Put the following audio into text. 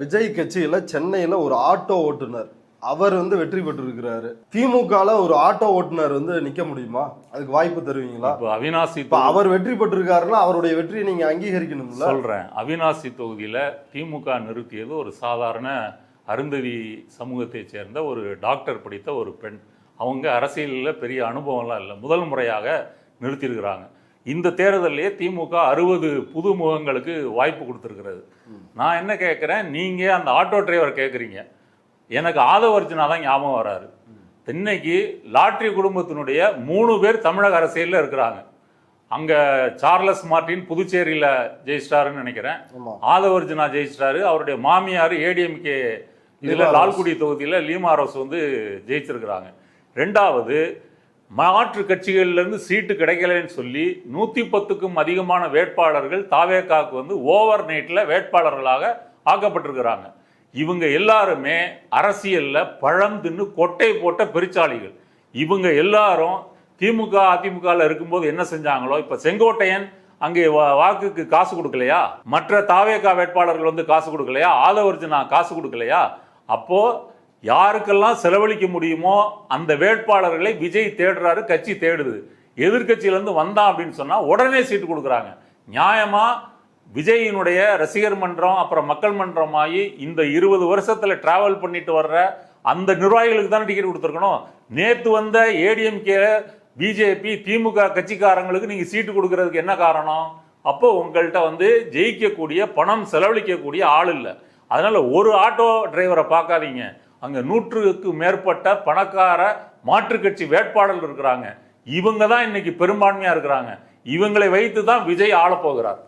விஜய் கட்சியில சென்னையில ஒரு ஆட்டோ ஓட்டுநர் அவர் வெற்றி பெற்றிருக்கிறாரு. திமுகல ஒரு ஆட்டோ ஓட்டுநர் நிக்க முடியுமா? அதுக்கு வாய்ப்பு தருவீங்களா? அவினாசி அவர் வெற்றி பெற்றிருக்காருன்னா அவருடைய வெற்றியை நீங்க அங்கீகரிக்கணும்ல. சொல்றேன். அவினாசி தொகுதியில திமுக நிறுத்தியது ஒரு சாதாரண அருந்ததி சமூகத்தை சேர்ந்த ஒரு டாக்டர் படித்த ஒரு பெண். அவங்க அரசியலில் பெரிய அனுபவம்லாம் இல்லை, முதல் முறையாக நிறுத்தியிருக்கிறாங்க. இந்த தேர்தலையே திமுக 60 புது முகங்களுக்கு வாய்ப்பு கொடுத்துருக்கிறது. நான் என்ன கேட்குறேன், நீங்கள் அந்த ஆட்டோ டிரைவர் கேட்குறீங்க, எனக்கு ஆதவ அர்ஜுனா தான் ஞாபகம் வராரு. இன்னைக்கு லாட்ரி குடும்பத்தினுடைய 3 பேர் தமிழக அரசியலில் இருக்கிறாங்க. அங்கே சார்லஸ் மார்டின் புதுச்சேரியில் ஜெயிச்சிட்டாருன்னு நினைக்கிறேன், ஆதவ அர்ஜுனா ஜெயிச்சிட்டாரு. அவருடைய மாமியார் ஏடிஎம்கே இதில் லால்குடி தொகுதியில் லீமா ரோஸ் ஜெயிச்சிருக்கிறாங்க. ரெண்டாவது, மாற்று கட்சிகளிலிருந்து சீட்டு கிடைக்கலன்னு சொல்லி 110க்கும் அதிகமான வேட்பாளர்கள் தாவேகாவுக்கு ஓவர் நைட்டில் வேட்பாளர்களாக ஆக்கப்பட்டிருக்கிறாங்க. இவங்க எல்லாருமே அரசியலில் பழம் தின்னு கொட்டை போட்ட பெருச்சாளிகள். இவங்க எல்லாரும் திமுக அதிமுகவில் இருக்கும்போது என்ன செஞ்சாங்களோ, இப்போ செங்கோட்டையன் அங்கே வாக்குக்கு காசு கொடுக்கலையா, மற்ற தாவேகா வேட்பாளர்கள் காசு கொடுக்கலையா, ஆதவர்ஜுனா காசு கொடுக்கலையா, அப்போ யாருக்கெல்லாம் செலவழிக்க முடியுமோ அந்த வேட்பாளர்களை விஜய் தேடுறாரு, கட்சி தேடுது. எதிர்கட்சியிலேருந்து வந்தான் அப்படின்னு சொன்னால் உடனே சீட்டு கொடுக்குறாங்க. நியாயமாக விஜயினுடைய ரசிகர் மன்றம் அப்புறம் மக்கள் மன்றம் ஆகி இந்த 20 வருஷத்தில் டிராவல் பண்ணிட்டு வர்ற அந்த நிர்வாகிகளுக்கு தானே டிக்கெட் கொடுத்துருக்கணும். நேற்று வந்த ஏடிஎம்கே பிஜேபி திமுக கட்சிக்காரங்களுக்கு நீங்கள் சீட்டு கொடுக்கறதுக்கு என்ன காரணம்? அப்போ உங்கள்கிட்ட ஜெயிக்கக்கூடிய பணம் செலவழிக்கக்கூடிய ஆள் இல்லை. அதனால ஒரு ஆட்டோ டிரைவரை பார்க்காதீங்க, அங்கே 100க்கு மேற்பட்ட பணக்கார மாற்றுக் கட்சி வேட்பாளர்கள் இருக்கிறாங்க. இவங்க தான் இன்னைக்கு பெரும்பான்மையா இருக்கிறாங்க. இவங்களை வைத்து தான் விஜய் ஆள போகிறார்.